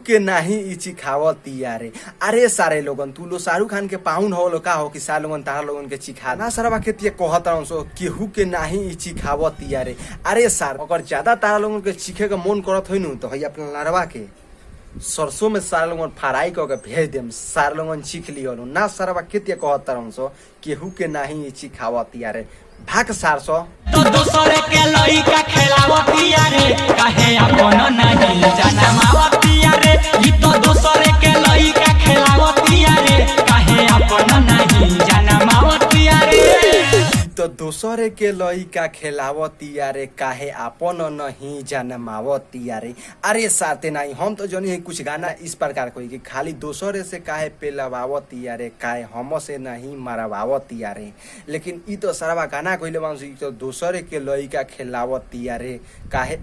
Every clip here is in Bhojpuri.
के नाही इची खावतिया रे। अरे सारे लोगन तू लो शाहरुख खान के पाहुन हो लो का हो कि सारे लोगन तारा लोगन के चिखा ना सरवा के तिये कहत रहन सो केहू के नाही इची खावतिया रे। अरे सार अगर ज्यादा तारा लोगन के चीखे का मन करत होइनु तो हई अपना लड़वा के सरसों में सारे लोगन फ्राई करके भेज देम, सारे लोगन चीख लियो ना सरवा के तिये कहत रहन सो केहू के नाही इची खावतिया रे। भाग सारसो तो दोसरे के लइका खेलावतिया रे काहे अपन नहीं जनमावतिया रे। ई तो दोसरे के लइका खेलावतिया रे काहे अपन नहीं जनमावतिया रे। तो दोसरे के लइका खेलावतिया रे काहे अपन नहीं जनमावतिया रे। अरे साथे नहीं हम तो जनी है कुछ गाना इस प्रकार कोई कि खाली दोसरे से काहे पेलवावतिया रे काहे हम से नहीं मरवावतिया रे। लेकिन ई तो सरवा गाना कइले बांसु तो दोसरे के लइका खेलावतिया रे काहे।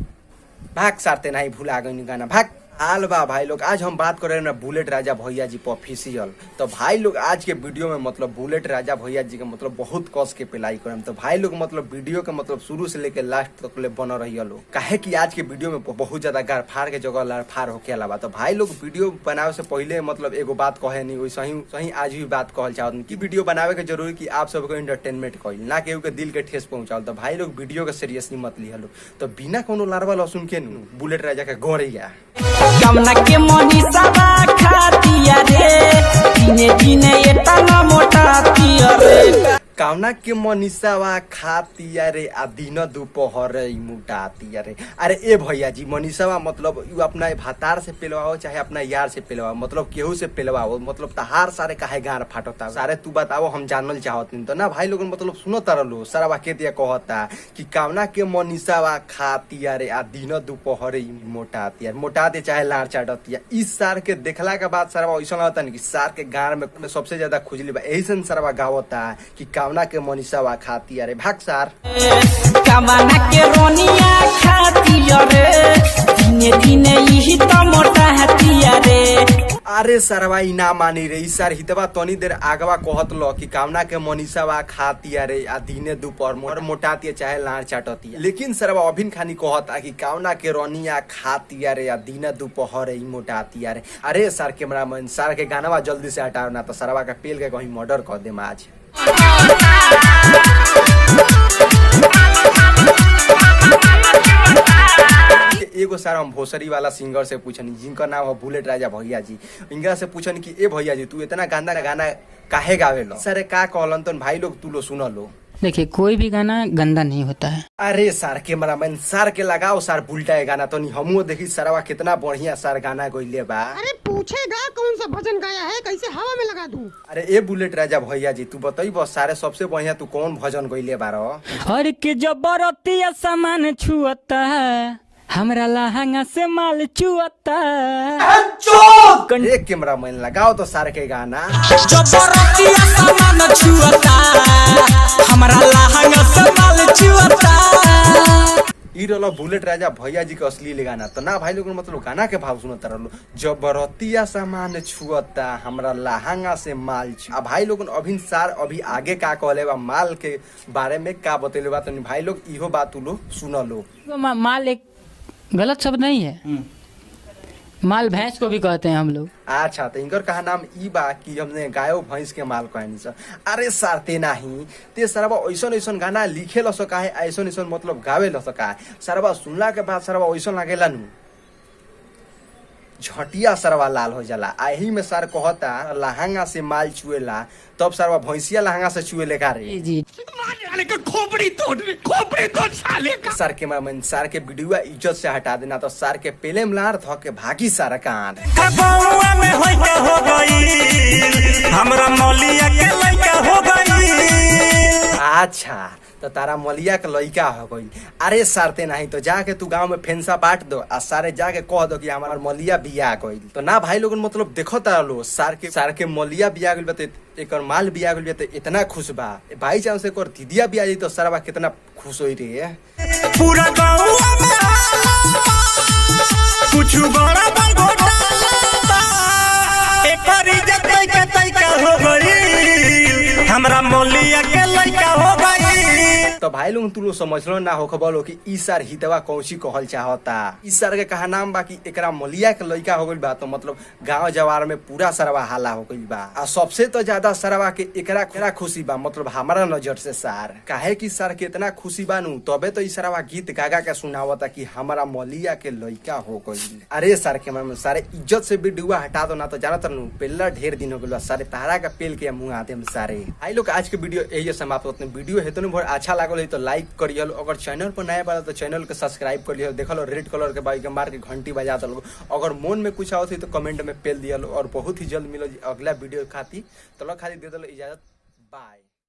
भाग साथे नहीं भुला गइनी गाना भाग। हाल बा भाई लोग आज हम बात कर रहे हैं बुलेट राजा भैया जी ऑफिशियल। तो भाई लोग आज के वीडियो में मतलब बुलेट राजा भैया जी के मतलब बहुत कस के पिलाई करें। तो भाई लोग मतलब वीडियो के मतलब शुरू से लेके लास्ट तक ले बन रही है लोग काहे कि आज के वीडियो में बहुत ज्यादा गारफार के जगह लारफार होके अलावा। तो भाई लोग वीडियो बनावे से पहले मतलब एगो बात कहे नहीं वैसे सही आज भी बात कहल चाहत कि वीडियो बनावे के जरूरी कि आप सबको एंटरटेनमेंट कइल ना केहू के दिल के ठेस पहुंचाओ। तो भाई लोग वीडियो के सीरियसली मत लिया लो। तो बिना कोनो लारवा लहसुन के बुलेट राजा के गोरिया कमना के मनीषावा खातिया रे दिने दिने एतना मोटातिया रे। कावना के मनीषावा खातिया रे आ दिन दोपहर मुटातिया रे। अरे ए भैया जी मनीषावा मतलब यू अपना भातार से पेलवाओ चाहे अपना यार से पेलवाओ मतलब केहू से पेलवाओ मतलब तहार सारे काहे गार फाटता सारे तू बताओ हम जानल चाहत नहीं। तो ना भाई लोगन मतलब सुनो तरलो सारा के दिया कहता कि कावना के मनीषावा खातिया रे आ दिन दोपहर मोटातिया मोटाते चाहे लार चाटतिया। इस सार के देखला के बाद सारा ऐसा लगता नहीं कि सार के गार में सबसे ज्यादा खुजली बा यही से सारा गावता कि कावना के मनीषावा खातिया रे। भाग सार कावना के रोनिया खातिया रे दिने दिने यही तो मोटा हतिया रे। अरे सरवा ई ना मानी रे। इस सार हितवा तनी देर आगवा कहत लो कि कावना के मनीषावा खातिया रे आ दिने दोपहर मोटातिया चाहे लार चाटतिया। लेकिन सरवा अभिन खानी कहता कि कावना के रोनिया खातिया रे आ दिने दोपहर ई मोटातिया रे। अरे सर कैमरामैन सार के गानावा जल्दी से हटाओ ना तो सरवा का पेल के कहीं मर्डर कर देम आज। एगो सारा हम भोसरी वाला सिंगर से पूछनी जिनका नाम है बुलेट राजा भैया जी। इनका से पूछनी कि ए भैया जी तू इतना गंदा गाना काहे गावे लो। सर का कहलन तो भाई लोग तू लो सुन लो। देखिए कोई भी गाना गंदा नहीं होता है। अरे सार कैमरामैन सार के लगाओ सार बुलटा है गाना तो नहीं हमू देखी सरवा कितना बढ़िया सार गाना गइले बा। अरे पूछेगा कौन सा भजन गाया है कैसे हवा में लगा दूं। अरे ए बुलेट राजा भैया जी तू बताई बस सारे सबसे बढ़िया तू कौन भजन गइले बारो। हर के जबरतिया सामान छुअता है हमरा लहंगा से माल चुअता। एक कैमरामैन लगाओ तो सार के गाना जबरतिया सामान छुअता हमरा लहंगा से माल चुअता। ई रलो बुलेट राजा भैया जी के असली गाना। तो ना भाई लोग मतलब गाना के भाव सुनता रहो जबरतिया सामान छुअता हमरा लहंगा से माल छुआ। भाई लोग अभी सार अभी आगे का कहले बा माल के बारे में का बतेले बा तो भाई लोग इहो बात तू लो सुन लो। माल एक गलत शब्द नहीं है। माल भैंस को भी कहते हैं हम लोग। अच्छा तो इनकर कहा नाम ई बा कि हमने गायो भैंस के माल कहनी सर। अरे सारते नहीं ते सरवा ऐसन ऐसन गाना लिखे ल सका है ऐसन ऐसन मतलब गावे ल सका है। सरवा सुनला के बाद सरवा ऐसन लागेला नु झटिया सरवा लाल हो जाला। यही में सर कहता लहंगा से माल चुएला तब सरवा भैंसिया लहंगा से चुएले का रे जी। खोपड़ी तोड़ साले का। सर के मन सर के वीडियो इज्जत से हटा देना तो सर के पेले मलार ध के भागी सारा कान में होई के हो गई हमरा मौलिया के लइका हो गई। अच्छा तो तारा मलिया के लइका हो गई। अरे सारते नहीं तो जाके तू गांव में फेंसा बांट दो और सारे जाके कह दो कि हमारा मलिया बिया गई। तो ना भाई लोग मतलब देखो तारा लो सार के मलिया बिया गई बते एक माल बिया गई बते इतना खुश बा भाई चांस से कर दीदिया बिया जी तो सरवा कितना खुश होई रे। पूरा गांव में कुछ बड़ा घोटाला एकर इज्जत तैका हो गई हमरा मौलिया के लइका हो गई। तो भाई लोग तू लोग समझलो ना हो खबर कि ई सार हितवा कौची कहल चाहता। ई सार के कहा नाम बा कि एकरा मलिया के लइका हो गइल बा, तो मतलब गांव जवार में पूरा सरवा हाला हो गइल बा। आ सबसे तो ज्यादा सरवा के एकरा खुशी बा, मतलब हमारा नजर से सार काहे कि सार के इतना खुशी बानू तबे तो ई सरवा गीत गागा के सुनावता कि हमारा मलिया के लइका हो गइल। अरे सार के मन सारे इज्जत से वीडियो हटा दो ना, तो जाना तरनु पेला ढेर दिन हो गइल बा सारे तारा का पेल के मुंह आते हम सारे। भाई लोग आज के वीडियो यही समाप्त होते हैं। वीडियो है तो बहुत अच्छा लागल है तो लाइक करियल, अगर चैनल पर नया बा तो चैनल के सब्सक्राइब करियल, देखल रेड कलर के बाइक मार के घंटी बजा दलो। अगर मन में कुछ आवत है तो कमेंट में पेल दियल, और बहुत ही जल्द मिलो अगला वीडियो खाती। तो खाली दे दलो इजाजत, बाय।